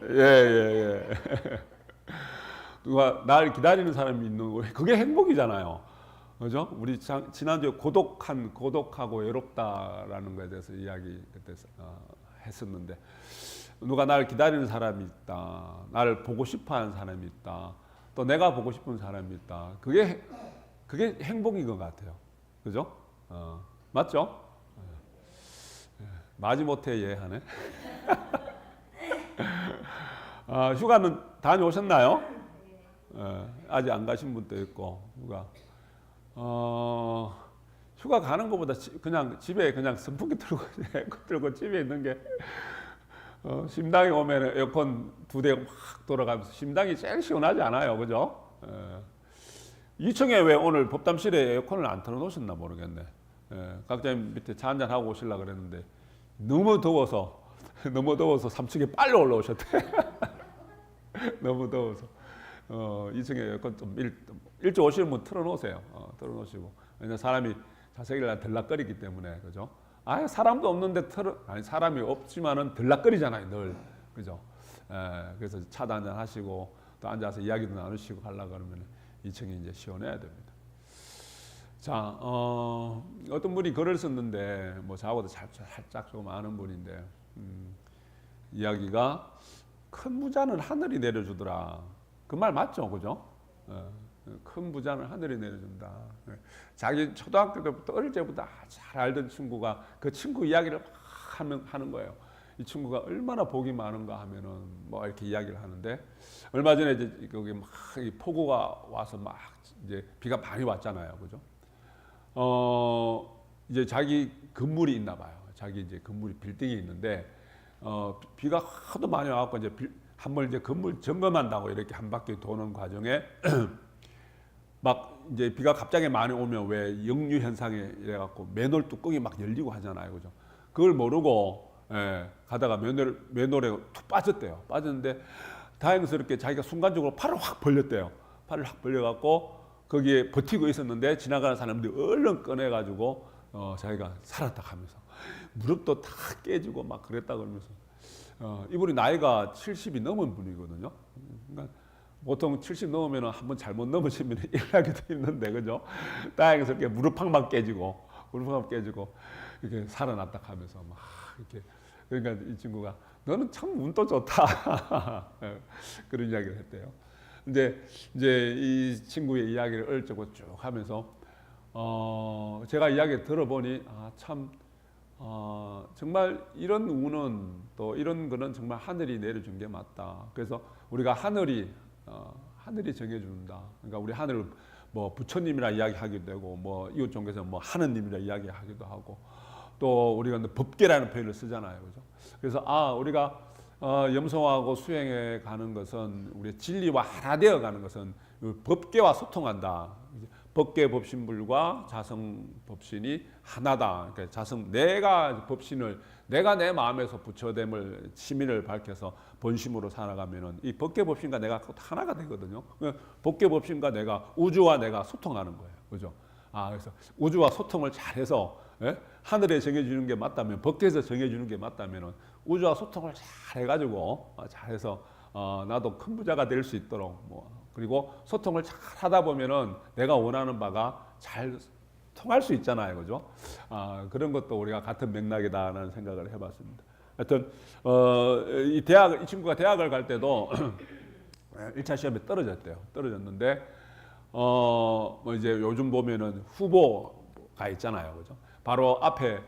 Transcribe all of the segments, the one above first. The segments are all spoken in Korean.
예, 예, 예. 누가 날 기다리는 사람이 있는 거, 그게 행복이잖아요. 그죠? 우리 지난주에 고독하고 외롭다라는 거에 대해서 이야기 그때 했었는데, 누가 나를 기다리는 사람이 있다, 나를 보고 싶어하는 사람이 있다, 또 내가 보고 싶은 사람이 있다. 그게 행복인 것 같아요. 그죠? 맞죠? 마지못해 이해하네. 휴가는 다녀오셨나요? 아직 안 가신 분도 있고, 휴가 가는 것보다 그냥 집에 그냥 선풍기 틀고 에어컨 틀고 집에 있는 게 심당에 오면 에어컨 2대 확 돌아가면서 심당이 제일 시원하지 않아요, 그죠? 2층에 왜 오늘 법담실에 에어컨을 안 틀어놓으셨나 모르겠네. 각자님 밑에 차 한잔 하고 오시려 그랬는데 너무 더워서 3층에 빨리 올라오셨대. 너무 더워서 2층에 에어컨 좀 일찍 오시는 분 틀어놓으세요. 틀어놓으시고, 왜냐면 사람이 자석이라 들락거리기 때문에. 그죠? 사람도 없는데 사람이 없지만은 들락거리잖아요, 늘. 그죠? 그래서 차도 한잔 하시고 또 앉아서 이야기도 나누시고 하려고 그러면 2층이 이제 시원해야 됩니다. 자, 어떤 분이 글을 썼는데, 뭐 저하고도 살짝 조금 아는 분인데, 이야기가 큰 부자는 하늘이 내려주더라. 그 말 맞죠, 그죠? 큰 부자는 하늘이 내려준다. 자기 초등학교 때부터 어릴 때부터 잘 알던 친구가 그 친구 이야기를 막 하는 거예요. 이 친구가 얼마나 복이 많은가 하면은 뭐 이렇게 이야기를 하는데, 얼마 전에 이제 거기 막 폭우가 와서 막 이제 비가 많이 왔잖아요, 그죠? 이제 자기 건물이 있나 봐요. 자기 이제 건물이 빌딩이 있는데, 비가 하도 많이 와갖고 이제 한번 이제 건물 점검한다고 이렇게 한 바퀴 도는 과정에 막 이제 비가 갑자기 많이 오면 왜 역류 현상이 이래갖고 맨홀 뚜껑이 막 열리고 하잖아요, 그죠? 그걸 모르고 가다가 맨홀에 툭 빠졌대요. 빠졌는데 다행스럽게 자기가 순간적으로 팔을 확 벌렸대요. 팔을 확 벌려갖고 거기에 버티고 있었는데 지나가는 사람들이 얼른 꺼내가지고 자기가 살았다 하면서 무릎도 다 깨지고 막 그랬다 그러면서 이분이 나이가 70이 넘은 분이거든요. 그러니까 보통 70 넘으면 한번 잘못 넘으시면 일하기도 힘든데, 그죠? 다행스럽게 무릎팍만 깨지고 이렇게 살아났다 하면서 막 이렇게, 그러니까 이 친구가 너는 참 운도 좋다. 그런 이야기를 했대요. 근데 이제 이 친구의 이야기를 어쩌고 쭉 하면서 제가 이야기 들어보니 참 정말 이런 운은 또 이런 거는 정말 하늘이 내려준 게 맞다. 그래서 우리가 하늘이 정해준다. 그러니까 우리 하늘을 뭐 부처님이라 이야기하기도 되고, 뭐 이웃 종교에서 뭐 하느님이라 이야기하기도 하고, 또 우리가 법계라는 표현을 쓰잖아요, 그죠? 그래서 우리가 염송하고 수행해 가는 것은 우리 진리와 하나 되어 가는 것은 법계와 소통한다. 법계 법신불과 자성 법신이 하나다. 그러니까 자성 내가 법신을 내가 내 마음에서 부처됨을 치밀을 밝혀서 본심으로 살아가면은 이 법계 법신과 내가 하나가 되거든요. 법계 법신과 내가 우주와 내가 소통하는 거예요, 그죠? 그래서 우주와 소통을 잘해서 하늘에 정해주는 게 맞다면, 법계에서 정해주는 게 맞다면은 우주와 소통을 잘 해가지고 잘해서 나도 큰 부자가 될 수 있도록 그리고 소통을 잘 하다 보면은 내가 원하는 바가 잘 통할 수 있잖아요, 그죠? 그런 것도 우리가 같은 맥락이다라는 생각을 해봤습니다. 하여튼 이 친구가 대학을 갈 때도 1차 시험에 떨어졌대요. 떨어졌는데 뭐 이제 요즘 보면은 후보가 있잖아요, 그죠? 바로 앞에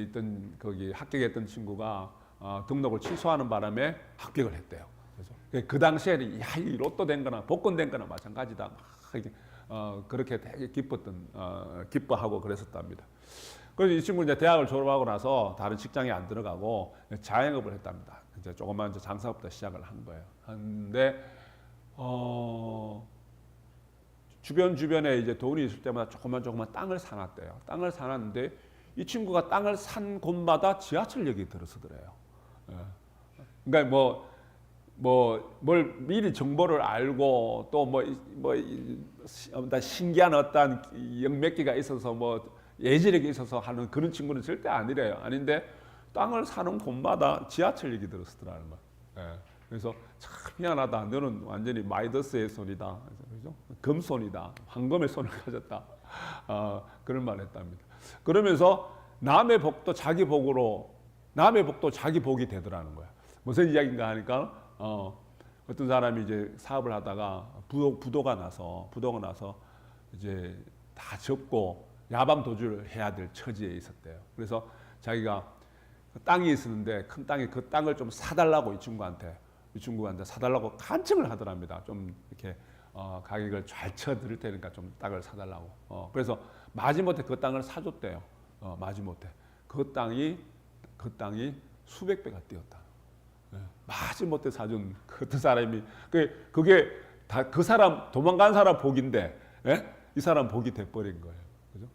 있던 거기 합격했던 친구가 등록을 취소하는 바람에 합격을 했대요. 그래서 그 당시에는 이 로또 된 거나 복권 된 거나 마찬가지다. 막 이렇게 그렇게 되게 기뻐하고 그랬었답니다. 그래서 이 친구 이제 대학을 졸업하고 나서 다른 직장에 안 들어가고 자영업을 했답니다. 이제 조그만 장사부터 시작을 한 거예요. 하는데 주변에 이제 돈이 있을 때마다 조그만 땅을 사놨대요. 땅을 사놨는데 이 친구가 땅을 산 곳마다 지하철역이 들어서더래요. 그러니까 뭘 미리 정보를 알고 또 신기한 어떤 영맥기가 있어서 예지력이 있어서 하는 그런 친구는 절대 아니래요. 아닌데 땅을 사는 곳마다 지하철역이 들어서더라는 거예요. 그래서 참 희한하다. 너는 완전히 마이더스의 손이다. 그죠? 금손이다. 황금의 손을 가졌다. 그런 말을 했답니다. 그러면서 남의 복도 자기 복으로, 남의 복도 자기 복이 되더라는 거야. 무슨 이야기인가 하니까 어떤 사람이 이제 사업을 하다가 부도가 나서 이제 다 접고 야밤 도주를 해야 될 처지에 있었대요. 그래서 자기가 땅이 있었는데 큰 땅에 그 땅을 좀 사달라고 이 친구한테 사달라고 간청을 하더랍니다. 좀 이렇게 가격을 잘 쳐드릴 테니까 좀 땅을 사달라고. 그래서 마지못해 그 땅을 사줬대요. 마지못해 그 땅이 수백 배가 뛰었다. 마지못해 사준 그 사람이 그게 다 그 사람 도망간 사람 복인데, 이 사람 복이 돼버린 거예요. 그죠?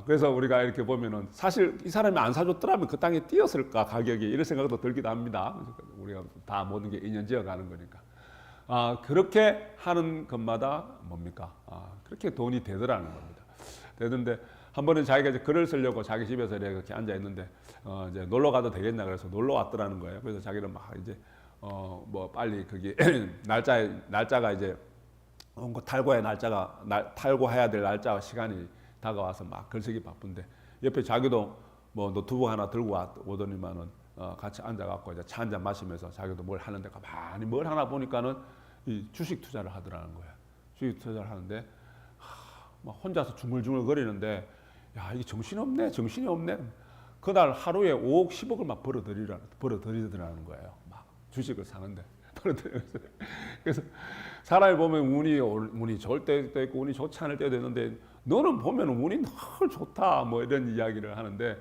그래서 우리가 이렇게 보면은 사실 이 사람이 안 사줬더라면 그 땅에 뛰었을까 가격이, 이런 생각도 들기도 합니다. 우리가 다 모든 게 인연지어 가는 거니까. 그렇게 하는 것마다 뭡니까? 그렇게 돈이 되더라는 겁니다. 되는데 한 번은 자기가 이제 글을 쓰려고 자기 집에서 이렇게 앉아 있는데 이제 놀러 가도 되겠냐 그래서 놀러 왔더라는 거예요. 그래서 자기는 막 이제 뭐 빨리 그게 날짜가 이제 탈고해야 될 날짜가 시간이 다가와서 막 글쓰기 바쁜데 옆에 자기도 뭐 노트북 하나 들고 오더니만은 같이 앉아갖고 이제 차 한잔 마시면서 자기도 뭘 하는데 가만히 뭘 하나 보니까는 이 주식 투자를 하더라는 거예요. 주식 투자를 하는데 막 혼자서 중얼중얼 거리는데 야 이게 정신이 없네. 그날 하루에 5억 10억을 막 벌어들이더라는 거예요. 막 주식을 사는데 그래서 사람이 보면 운이 좋을 때도 있고 운이 좋지 않을 때도 있는데 너는 보면 운이 늘 좋다 뭐 이런 이야기를 하는데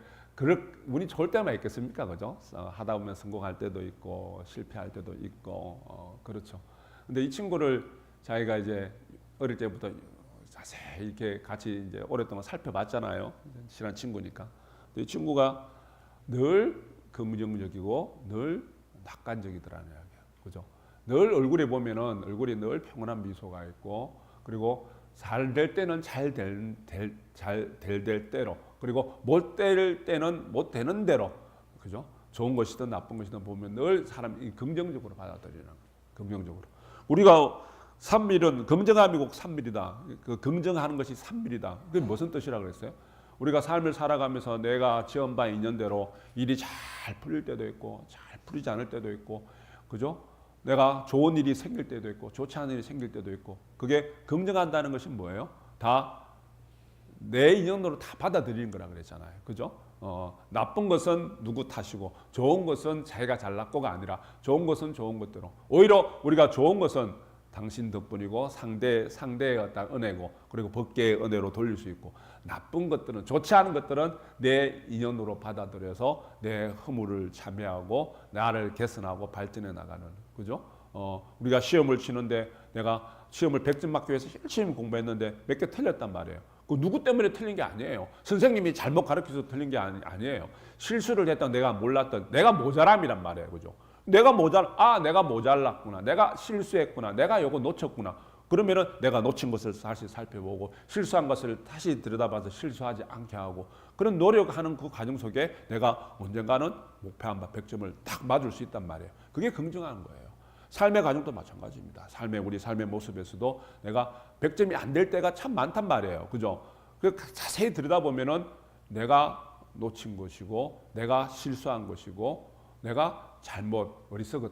운이 좋을 때만 있겠습니까? 그죠? 하다 보면 성공할 때도 있고 실패할 때도 있고 그렇죠. 근데 이 친구를 자기가 이제 어릴 때부터 자세히 이렇게 같이 이제 오랫동안 살펴봤잖아요. 친한 친구니까. 이 친구가 늘 긍정적이고 늘 낙관적이더라는 이야기예요. 그죠? 늘 얼굴에 보면은 얼굴이 늘 평온한 미소가 있고 그리고 잘 될 때는 잘 될 대로 그리고 못 될 때는 못 되는 대로 그죠? 좋은 것이든 나쁜 것이든 보면 늘 사람이 긍정적으로 받아들이는 거예요. 긍정적으로. 우리가 삼밀은 긍정함이고 삼밀이다. 그 긍정하는 것이 삼밀이다. 그게 무슨 뜻이라 그랬어요? 우리가 삶을 살아가면서 내가 지은 바 인연대로 일이 잘 풀릴 때도 있고 잘 풀리지 않을 때도 있고 그죠? 내가 좋은 일이 생길 때도 있고 좋지 않은 일이 생길 때도 있고 그게 긍정한다는 것이 뭐예요? 다 내 인연으로 다 받아들이는 거라 그랬잖아요. 그죠? 나쁜 것은 누구 탓이고 좋은 것은 자기가 잘났고가 아니라 좋은 것은 좋은 것대로 오히려 우리가 좋은 것은 당신 덕분이고 상대의 어떤 은혜고 그리고 법계의 은혜로 돌릴 수 있고 나쁜 것들은 좋지 않은 것들은 내 인연으로 받아들여서 내 허물을 참여하고 나를 개선하고 발전해 나가는 그죠? 우리가 시험을 치는데 내가 시험을 100점 맞기 위해서 열심히 공부했는데 몇 개 틀렸단 말이에요. 그 누구 때문에 틀린 게 아니에요. 선생님이 잘못 가르쳐서 틀린 게 아니에요. 실수를 했던 내가 몰랐던 내가 모자람이란 말이에요. 그죠? 내가 모자랐구나. 내가 실수했구나. 내가 요거 놓쳤구나. 그러면은 내가 놓친 것을 다시 살펴보고 실수한 것을 다시 들여다봐서 실수하지 않게 하고 그런 노력하는 그 과정 속에 내가 언젠가는 목표한 바 100점을 딱 맞을 수 있단 말이에요. 그게 긍정하는 거예요. 삶의 과정도 마찬가지입니다. 우리 삶의 모습에서도 내가 100점이 안 될 때가 참 많단 말이에요. 그죠? 자세히 들여다보면은 내가 놓친 것이고 내가 실수한 것이고 내가 잘못 어리석은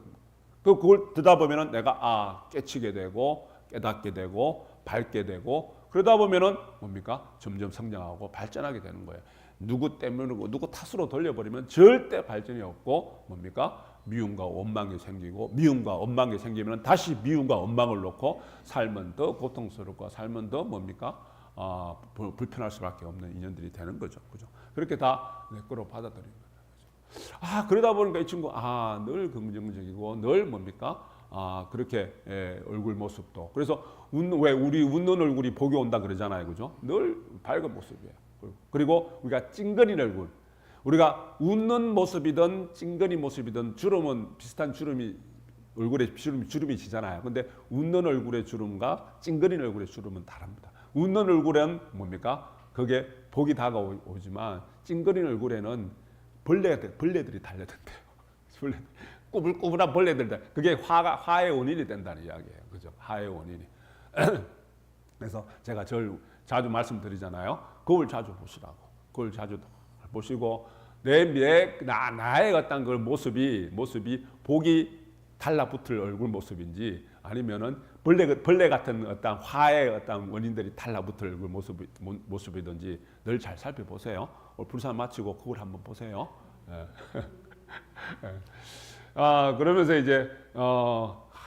그걸 듣다 보면은 내가 깨치게 되고 깨닫게 되고 밝게 되고 그러다 보면은 뭡니까 점점 성장하고 발전하게 되는 거예요. 누구 때문이고 누구 탓으로 돌려버리면 절대 발전이 없고 뭡니까 미움과 원망이 생기고 미움과 원망이 생기면 다시 미움과 원망을 놓고 삶은 더 고통스럽고 삶은 더 뭡니까 불편할 수밖에 없는 인연들이 되는 거죠. 그죠? 그렇게 다 내 거로 받아들이는 거예요. 그러다 보니까 이 친구 늘 긍정적이고 늘 뭡니까 그렇게 얼굴 모습도 그래서 왜 우리 웃는 얼굴이 복이 온다 그러잖아요. 그죠? 늘 밝은 모습이에요. 그리고 우리가 찡그린 얼굴 우리가 웃는 모습이든 찡그린 모습이든 주름은 비슷한 주름이 얼굴에 주름이 지잖아요. 근데 웃는 얼굴의 주름과 찡그린 얼굴의 주름은 다릅니다. 웃는 얼굴엔 뭡니까? 그게 복이 다가오지만 찡그린 얼굴에는 벌레들이 달려든대요. 꾸불꾸불한 벌레들, 그게 화의 원인이 된다는 이야기예요. 그죠? 화의 원인이. 그래서 제가 절 자주 말씀드리잖아요. 거울 자주 보시라고. 거울 자주 보시고 나의 어떤 그 모습이 복이 달라붙을 얼굴 모습인지 아니면은 벌레 같은 어떤 화의 어떤 원인들이 달라붙을 얼굴 모습이든지 늘 잘 살펴보세요. 불산 마치고 그걸 한번 보세요. 예. 그러면서 이제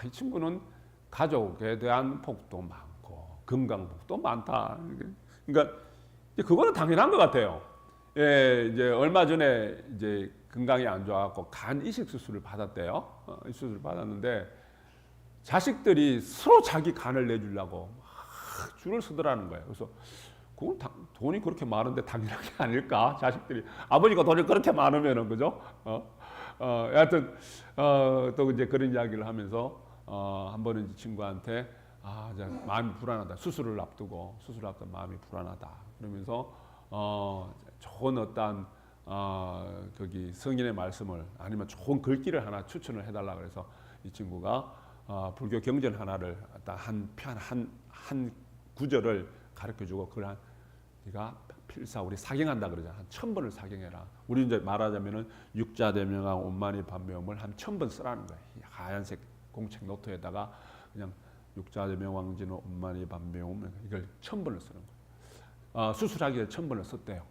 이 친구는 가족에 대한 복도 많고 건강복도 많다. 그러니까 그거는 당연한 것 같아요. 예, 이제 얼마 전에 이제 건강이 안 좋아갖고 간 이식 수술을 받았대요. 이식 수술을 받았는데 자식들이 서로 자기 간을 내주려고 줄을 서더라는 거예요. 그래서 그건 돈이 그렇게 많은데 당연한 게 아닐까? 자식들이 아버지가 돈이 그렇게 많으면은 그죠? 여하튼 또 이제 그런 이야기를 하면서 한 번은 친구한테 이제 마음이 불안하다. 수술을 앞두고 마음이 불안하다. 그러면서 좋은 어떤 거기 성인의 말씀을 아니면 좋은 글귀를 하나 추천을 해달라 그래서 이 친구가 불교 경전 하나를 한 구절을 가르쳐주고 그걸 네가 필사 우리 사경한다 그러잖아. 한 1000번을 사경해라. 우리 이제 말하자면은 육자대명왕 온만이 반매음을 한 1000번 쓰라는 거야. 하얀색 공책 노트에다가 그냥 육자대명왕진은 온만이 반매음 이걸 1000번을 쓰는 거야. 수술하기 전에 1000번을 썼대요.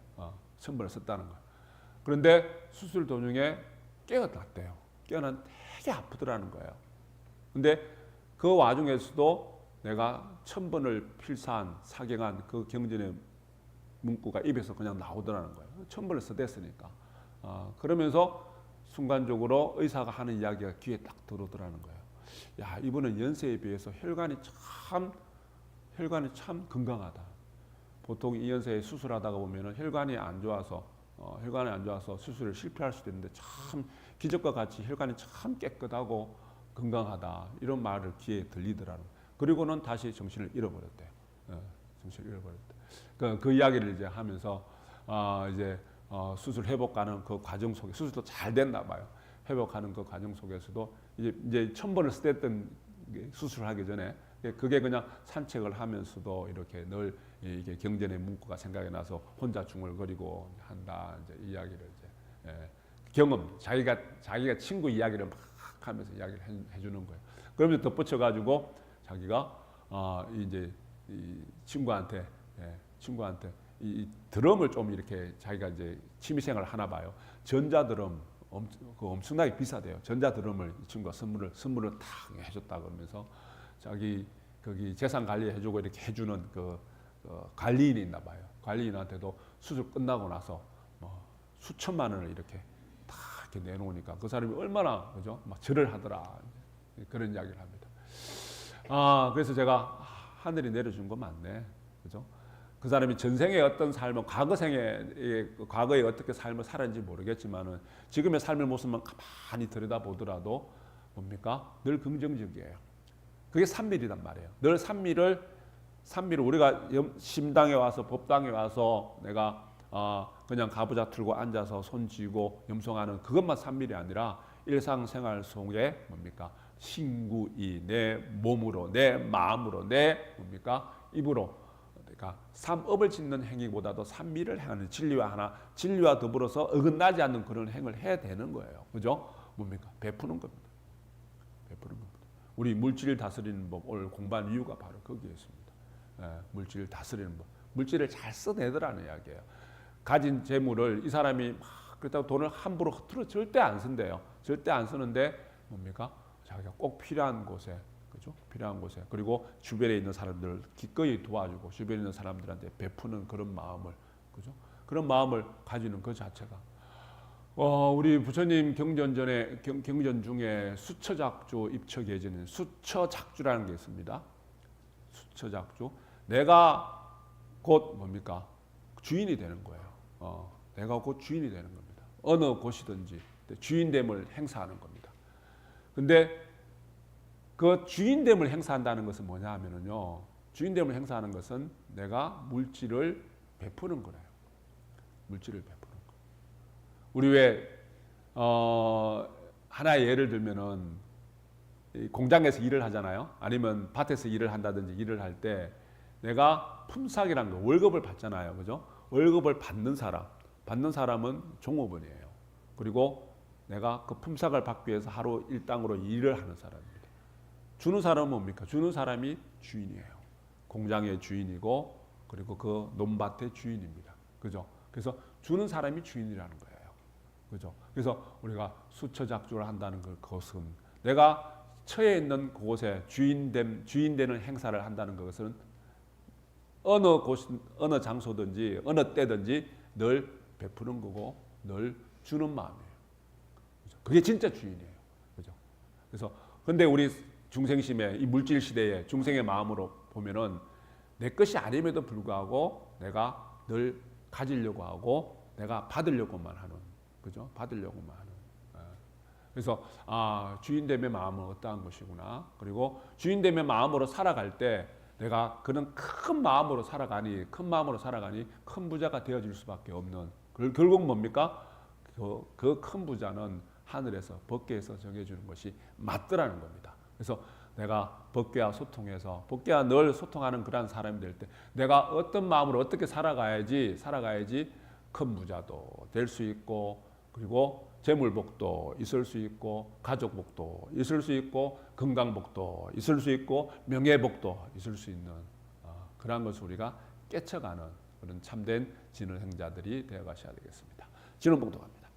1000번을 썼다는 거야. 그런데 수술 도중에 깨어났대요. 깨어난 되게 아프더라는 거예요. 근데 그 와중에서도 내가 1000번을 필사한 사경한 그 경전의 문구가 입에서 그냥 나오더라는 거예요. 1000번을 써댔으니까. 그러면서 순간적으로 의사가 하는 이야기가 귀에 딱 들어오더라는 거예요. 야, 이분은 연세에 비해서 혈관이 참 건강하다. 보통 이 연세에 수술하다가 보면은 혈관이 안 좋아서 수술을 실패할 수도 있는데 참 기적과 같이 혈관이 참 깨끗하고 건강하다. 이런 말을 귀에 들리더라는 거예요. 그리고는 다시 정신을 잃어버렸대요. 정신을 잃어버렸대. 그 이야기를 이제 하면서 이제 수술 회복하는 그 과정 속에 수술도 잘 됐나 봐요. 회복하는 그 과정 속에서도 이제 1000번을 쓰댔던 수술하기 전에 그게 그냥 산책을 하면서도 이렇게 늘 이게 경전의 문구가 생각이 나서 혼자 중얼거리고 한다. 이제 이야기를 이제 경험 자기가 친구 이야기를 막 하면서 이야기를 해주는 거예요. 그러면서 덧붙여 가지고 자기가 이제 이 친구한테 이 드럼을 좀 이렇게 자기가 이제 취미생활을 하나 봐요. 전자드럼 엄청나게 비싸대요. 전자드럼을 이 친구가 선물을 탁 해줬다 그러면서 자기 거기 재산 관리해주고 이렇게 해주는 그 관리인이 있나 봐요. 관리인한테도 수술 끝나고 나서 뭐 수천만 원을 이렇게 다 이렇게 내놓으니까 그 사람이 얼마나 그죠? 막 절을 하더라. 그런 이야기를 합니다. 그래서 제가 하늘이 내려준 거 맞네. 그죠? 그 사람이 전생의 어떤 삶을 과거에 어떻게 삶을 살았는지 모르겠지만은 지금의 삶의 모습만 가만히 들여다보더라도 뭡니까? 늘 긍정적이에요. 그게 산밀이란 말이에요. 늘 산밀을 우리가 심당에 와서 법당에 와서 내가 그냥 가부좌 틀고 앉아서 손 쥐고 염송하는 그것만 산밀이 아니라 일상생활 속에 뭡니까? 신구이 내 몸으로 내 마음으로 내 뭡니까? 입으로 그러니까 삼업을 짓는 행위보다도 삼미를 행하는 진리와 더불어서 어긋나지 않는 그런 행을 해야 되는 거예요. 그죠? 뭡니까? 베푸는 겁니다. 베푸는 겁니다. 우리 물질 다스리는 법 오늘 공부한 이유가 바로 거기에 있습니다. 물질 다스리는 법. 물질을 잘 써내더라는 이야기예요. 가진 재물을 이 사람이 그렇다고 돈을 함부로 흐트러 절대 안 쓴대요. 절대 안 쓰는데 뭡니까? 자기가 꼭 필요한 곳에 그죠? 필요한 곳에 그리고 주변에 있는 사람들을 기꺼이 도와주고 주변에 있는 사람들한테 베푸는 그런 마음을 그죠? 그런 마음을 가지는 그 자체가 우리 부처님 경전 중에 수처작주 입처계지는 수처작주라는 게 있습니다. 수처작주 내가 곧 뭡니까? 주인이 되는 거예요. 내가 곧 주인이 되는 겁니다. 어느 곳이든지 주인됨을 행사하는 겁니다. 근데 그 주인됨을 행사한다는 것은 뭐냐 하면은요. 주인됨을 행사하는 것은 내가 물질을 베푸는 거래요. 물질을 베푸는 거. 우리 왜 하나의 예를 들면은 이 공장에서 일을 하잖아요. 아니면 밭에서 일을 한다든지 일을 할 때 내가 품삯이라는 거 월급을 받잖아요. 그죠? 월급을 받는 사람은 종업원이에요. 그리고 내가 그 품삯을 받기 위해서 하루 일당으로 일을 하는 사람입니다. 주는 사람은 뭡니까? 주는 사람이 주인이에요. 공장의 주인이고 그리고 그 논밭의 주인입니다. 그죠? 그래서 주는 사람이 주인이라는 거예요. 그죠? 그래서 우리가 수처작주를 한다는 그것은 내가 처해 있는 그곳에 주인 되는 행사를 한다는 것은 어느 곳, 어느 장소든지 어느 때든지 늘 베푸는 거고 늘 주는 마음이에요. 그죠? 그게 진짜 주인이에요. 그죠? 그래서 근데 우리 중생심에 이 물질 시대에 중생의 마음으로 보면은 내 것이 아님에도 불구하고 내가 늘 가지려고 하고 내가 받으려고만 하는, 그죠? 받으려고만 하는. 그래서 주인됨의 마음은 어떠한 것이구나. 그리고 주인됨의 마음으로 살아갈 때 내가 그런 큰 마음으로 살아가니 큰 부자가 되어질 수밖에 없는. 결국 뭡니까? 그 큰 부자는 하늘에서 법계에서 정해주는 것이 맞더라는 겁니다. 그래서 내가 법계와 소통해서 법계와 늘 소통하는 그런 사람이 될 때 내가 어떤 마음으로 어떻게 살아가야지 큰 부자도 될 수 있고 그리고 재물복도 있을 수 있고 가족복도 있을 수 있고 건강복도 있을 수 있고 명예복도 있을 수 있는 그러한 것을 우리가 깨쳐가는 그런 참된 진언행자들이 되어 가셔야 되겠습니다. 진언봉독합니다.